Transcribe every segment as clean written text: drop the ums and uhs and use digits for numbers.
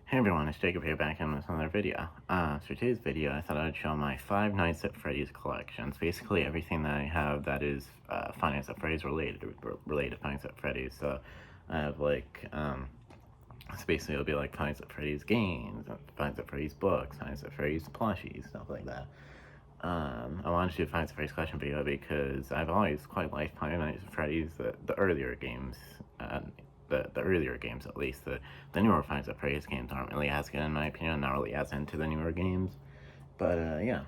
Hey everyone, it's Jacob here back in with another video. For today's video, I thought I'd show my Five Nights at Freddy's collection. It's basically everything that I have that is Five Nights at Freddy's related to Five Nights at Freddy's. So I have it's basically it'll be like Five Nights at Freddy's games, Five Nights at Freddy's books, Five Nights at Freddy's plushies, stuff like that. I wanted to do a Five Nights at Freddy's collection video because I've always quite liked Five Nights at Freddy's, the earlier games. The earlier games at least. The newer Five Nights at Freddy's games aren't really as good in my opinion, not really as into the newer games. But yeah.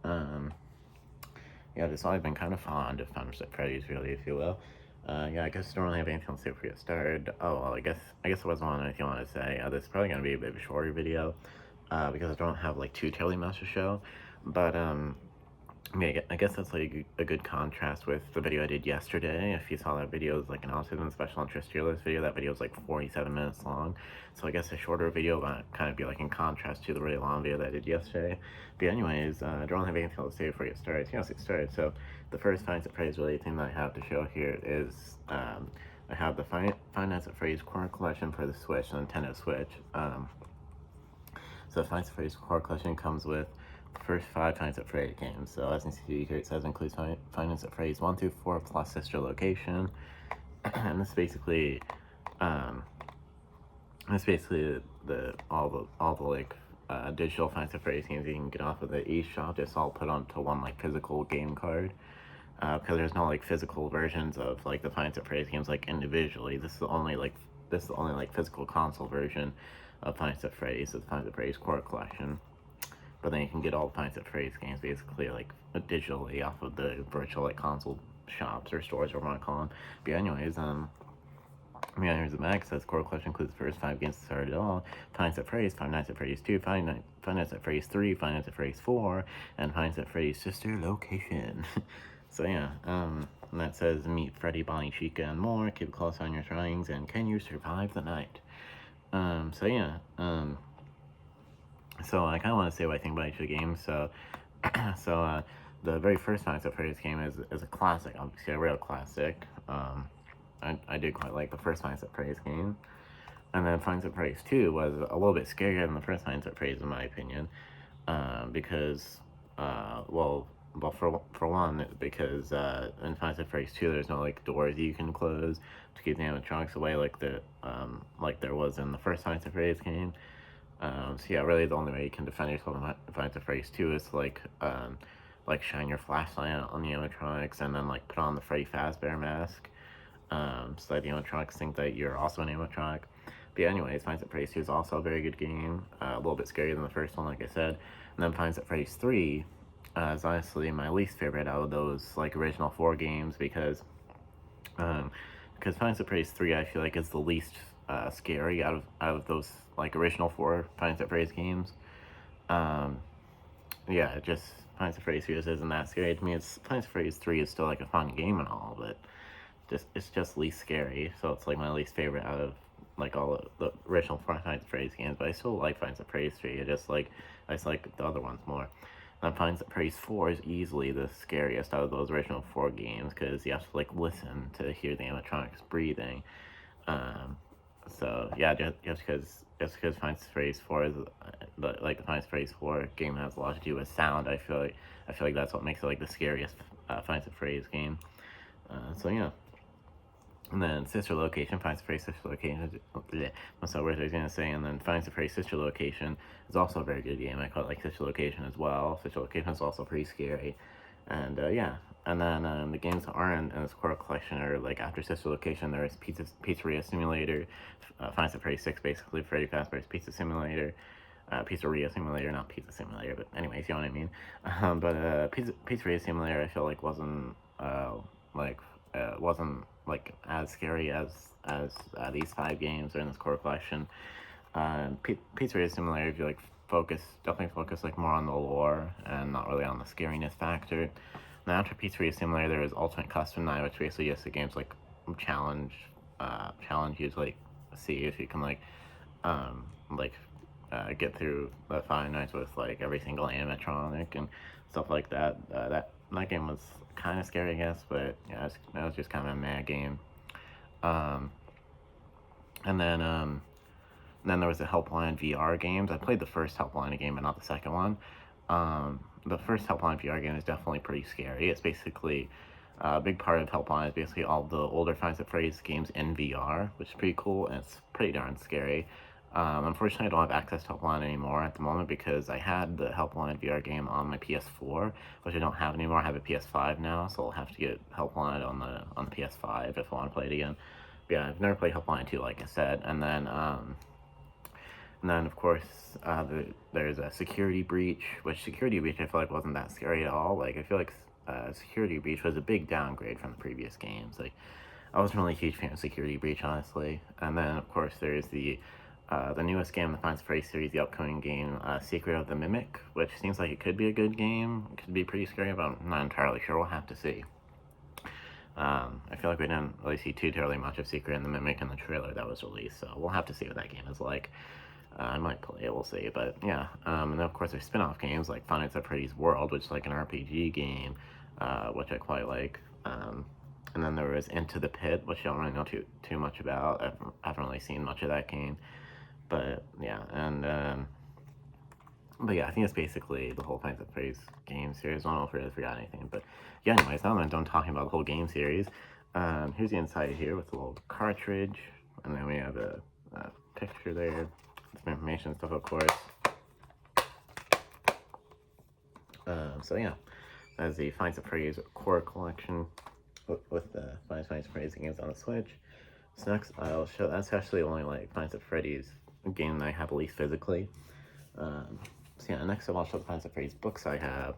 Yeah, just always been kind of fond of Five Nights at Freddy's, really, if you will. Yeah, I guess I don't really have anything to say before we get started. Oh, well, I guess there wasn't anything I want to say. This is probably going to be a bit of a shorter video, because I don't have, like, too terribly much to show. But, I mean, I guess that's like a good contrast with the video I did yesterday. If you saw that video, it's like an autism special interest tier list video. That video was like 47 minutes long. So I guess a shorter video might kind of be like in contrast to the really long video that I did yesterday. But anyways, I don't have anything else to say before I get started. So let's get started. So the first Five Nights at Freddy's related thing that I have to show here is I have the Five Nights at Freddy's core collection for the Switch, the Nintendo Switch. So the Five Nights at Freddy's core collection comes with first 5 Five Nights at Freddy games. So as you can see here, it says includes Five Nights at Freddy's 1 through 4 plus Sister Location. And this basically, all the like digital Five Nights at Freddy's games you can get off of the eShop, just all put onto one like physical game card. Because there's no like physical versions of like the Five Nights at Freddy's games like individually. This is the only physical console version of Five Nights at Freddy's. So the Five Nights at Freddy's core collection. But then you can get all the Five Nights at Freddy's games basically like digitally off of the virtual like console shops or stores or what you want to call them. But anyways, here's the back. It says core collection includes the first 5 games that started it all: Five Nights at Freddy's, Five Nights at Freddy's 2, Five Nights at Freddy's 3, Five Nights at Freddy's 4, and Five Nights at Freddy's Sister Location. So yeah, and that says meet Freddy, Bonnie, Chica, and more. Keep close on your surroundings, and can you survive the night? So yeah, so I kind of want to say what I think about each of the games. So, the very first Five Nights at Freddy's game is a classic, obviously a real classic. I did quite like the first Five Nights at Freddy's game. And then Five Nights at Freddy's 2 was a little bit scarier than the first Five Nights at Freddy's in my opinion. Because, for one, because in Five Nights at Freddy's 2 there's no like doors you can close to keep the animatronics away like there was in the first Five Nights at Freddy's game. So yeah, really the only way you can defend yourself in Five Nights at Freddy's 2 is to like shine your flashlight on the animatronics and then like put on the Freddy Fazbear mask, so that the animatronics think that you're also an animatronic. But yeah, anyways, Five Nights at Freddy's 2 is also a very good game, a little bit scarier than the first one, like I said. And then Five Nights at Freddy's 3 is honestly my least favorite out of those like original 4 games because Five Nights at Freddy's 3 I feel like is the least scary out of those like original 4 Five Nights at Freddy's games. Yeah, just Five Nights at Freddy's 3 just isn't that scary to me. Five Nights at Freddy's 3 is still like a fun game and all, but it's just least scary. So it's like my least favorite out of like all of the original Five Nights at Freddy's games. But I still like Five Nights at Freddy's 3. I just like the other ones more. And Five Nights at Freddy's 4 is easily the scariest out of those original 4 games because you have to like listen to hear the animatronics breathing. So yeah, just because Five Nights at Freddy's 4 is the Five Nights at Freddy's 4 game has a lot to do with sound. I feel like that's what makes it like the scariest Five Nights at Freddy's game. So yeah. And then Sister Location, Five Nights at Freddy's Sister Location, that's not what I was gonna say. And then Five Nights at Freddy's Sister Location is also a very good game. I call it like Sister Location as well. Sister Location is also pretty scary. And yeah, and then the games that aren't in this core collection are like after Sister Location, there is Pizzeria Simulator, Five Nights at Freddy's 6, basically Freddy Fazbear's Pizza Simulator, Pizzeria Simulator, not Pizza Simulator, but anyways, you know what I mean. Pizzeria Simulator, I feel like wasn't as scary as these 5 games are in this core collection. Pizzeria Simulator, if you like definitely focus like more on the lore and not really on the scariness factor. Now after Pizzeria Simulator, there is Ultimate Custom Night, which basically just the game's like challenge you to like see if you can get through the 5 nights with like every single animatronic and stuff like that. That game was kind of scary, I guess, but yeah, that was just kind of a mad game. And then then there was the Helpline VR games. I played the first Helpline game, but not the second one. The first Helpline VR game is definitely pretty scary. It's basically a big part of Helpline is basically all the older Five Nights at Freddy's games in VR, which is pretty cool, and it's pretty darn scary. Unfortunately, I don't have access to Helpline anymore at the moment because I had the Helpline VR game on my PS4, which I don't have anymore. I have a PS5 now, so I'll have to get Helpline on the PS5 if I want to play it again. But yeah, I've never played Helpline 2, like I said, and then of course, there's a Security Breach, which Security Breach I feel like wasn't that scary at all. Like, I feel like Security Breach was a big downgrade from the previous games. Like, I wasn't really a huge fan of Security Breach, honestly. And then, of course, there's the newest game in the Five Nights at Freddy's series, the upcoming game, Secret of the Mimic, which seems like it could be a good game. It could be pretty scary, but I'm not entirely sure. We'll have to see. I feel like we didn't really see too terribly much of Secret and the Mimic in the trailer that was released, so we'll have to see what that game is like. I might play it, we'll see, but yeah. And then, of course, there's spin-off games like Five Nights at Freddy's World, which is like an RPG game, which I quite like. And then there was Into the Pit, which I don't really know too much about. I haven't really seen much of that game, but yeah. And but yeah, I think it's basically the whole Five Nights at Freddy's game series. I don't know if I really forgot anything, but yeah. Anyways, now I'm done talking about the whole game series. Here's the inside here with a little cartridge, and then we have a picture there. Some information and stuff, of course. So yeah, that's the Five Nights at Freddy's core collection with the Five Nights at Freddy's games on the Switch. So next, I'll show. That's actually only like Five Nights at Freddy's game that I have at least physically. So yeah, next I'll show the Five Nights at Freddy's books I have.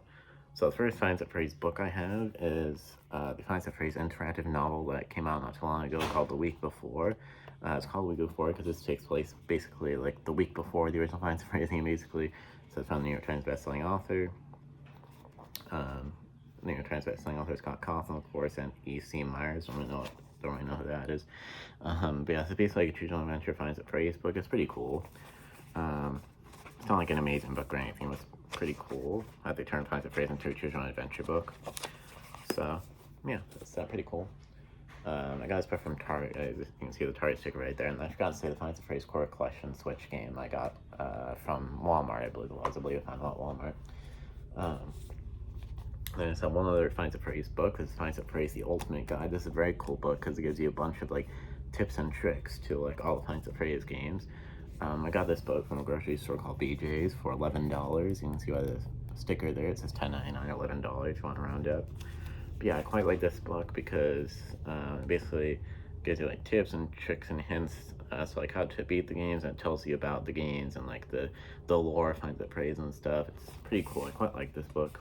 So the first Five Nights at Freddy's book I have is the Five Nights at Freddy's interactive novel that came out not too long ago called The Week Before. It's called Week Before because this takes place basically like the week before the original Five Nights at Freddy's game, basically. So it's from the New York Times bestselling author. New York Times bestselling author Scott Cawthon, of course, and E.C. Myers. Don't really know who that is. But yeah, it's basically like a choose your own adventure Five Nights at Freddy's book. It's pretty cool. It's not like an amazing book or anything, but it's pretty cool how they turned Five Nights at Freddy's into a choose your own adventure book. So yeah, that's pretty cool. I got this book from Target. You can see the Target sticker right there. And I forgot to say the Five Nights at Freddy's Core Collection Switch game I got from Walmart, I believe it was. I believe I found it at Walmart. Then I just have one other Five Nights at Freddy's book. This is Five Nights at Freddy's The Ultimate Guide. This is a very cool book because it gives you a bunch of like tips and tricks to like all the Five Nights at Freddy's games. I got this book from a grocery store called BJ's for $11. You can see by the sticker there. It says $10.99 or $11 if you want to round up. But yeah, I quite like this book because it basically gives you like tips and tricks and hints, so like how to beat the games, and it tells you about the games and like the lore, Five Nights at Freddy's and stuff. It's pretty cool. I quite like this book.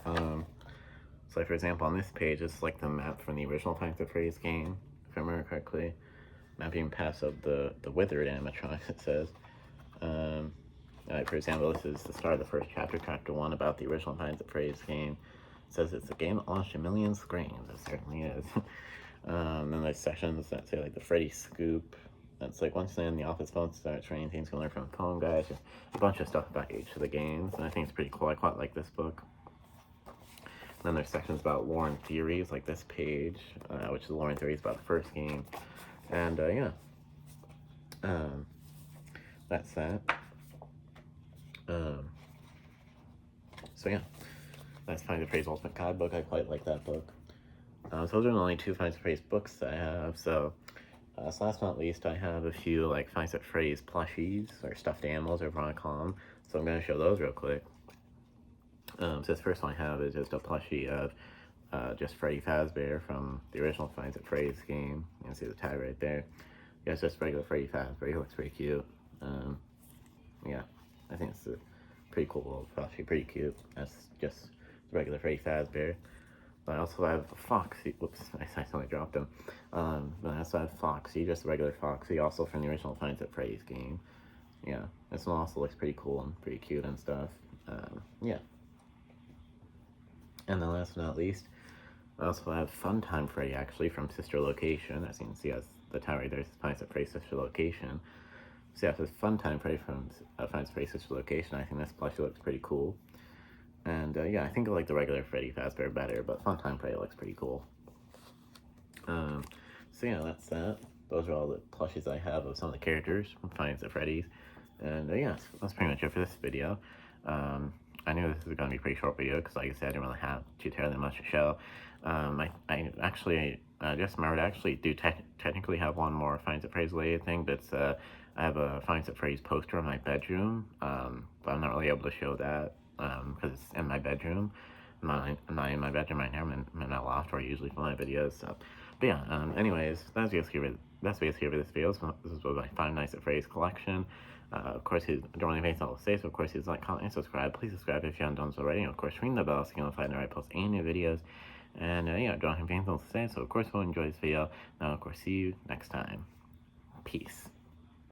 So like, for example, on this page, it's like the map from the original Five Nights at Freddy's game, if I remember correctly. Mapping past of the withered animatronics, it says. For example, this is the start of the first chapter, chapter 1, about the original Five Nights at Freddy's game. It says it's a game that launched a million screens. It certainly is. Then there's sections that say like the Freddy Scoop. That's like once they're in the office, phone starts training things to learn from phone guys. Just a bunch of stuff about each of the games, and I think it's pretty cool. I quite like this book. Then there's sections about lore and theories, like this page, which is lore and theories about the first game. And yeah, that's that. So yeah, that's Five Nights at Freddy's Ultimate Guide book. I quite like that book. So those are the only two Five Nights at Freddy's books I have. So last but not least, I have a few like Five Nights at Freddy's plushies or stuffed animals, or whatever you want to call them. So I'm gonna show those real quick. So this first one I have is just a plushie of just Freddy Fazbear from the original Five Nights at Freddy's game. You can see the tag right there. Yeah, it's just regular Freddy Fazbear. He looks pretty cute. Yeah, I think it's a pretty cool little plushie, pretty cute. That's just regular Freddy Fazbear. But I also have Foxy. Whoops, I accidentally dropped him. But I also have Foxy, just regular Foxy, also from the original Five Nights at Freddy's game. Yeah, this one also looks pretty cool and pretty cute and stuff. Yeah. And then last but not least, I also have Funtime Freddy, actually, from Sister Location. As you can see, as the tower right there is Five Nights at Freddy's Sister Location. So yeah, this Funtime Freddy from Five Nights at Freddy's Sister Location. I think this plushie looks pretty cool. And yeah, I think I like the regular Freddy Fazbear better, but Funtime Freddy looks pretty cool. So yeah, that's that. those are all the plushies I have of some of the characters from Five Nights at Freddy's. And yeah, that's pretty much it for this video. I knew this was going to be a pretty short video because, like I said, I didn't really have too terribly much to show. I actually just remembered I actually do technically have one more Five Nights at Freddy's related thing, but it's, I have a Five Nights at Freddy's poster in my bedroom, but I'm not really able to show that because it's in my bedroom. I'm not in my bedroom right now. I'm in my loft where I usually film my videos. So, but yeah. Anyways, that's basically for this video. So this was my Five Nights at Freddy's collection. Of course, I don't really have anything else to say. So of course, please like, comment, and subscribe. Please subscribe if you haven't done so already. And of course, ring the bell so you can notify whenever I post any new videos. And yeah, don't have anything else to say. So of course, we'll enjoy this video. Now, of course, see you next time. Peace.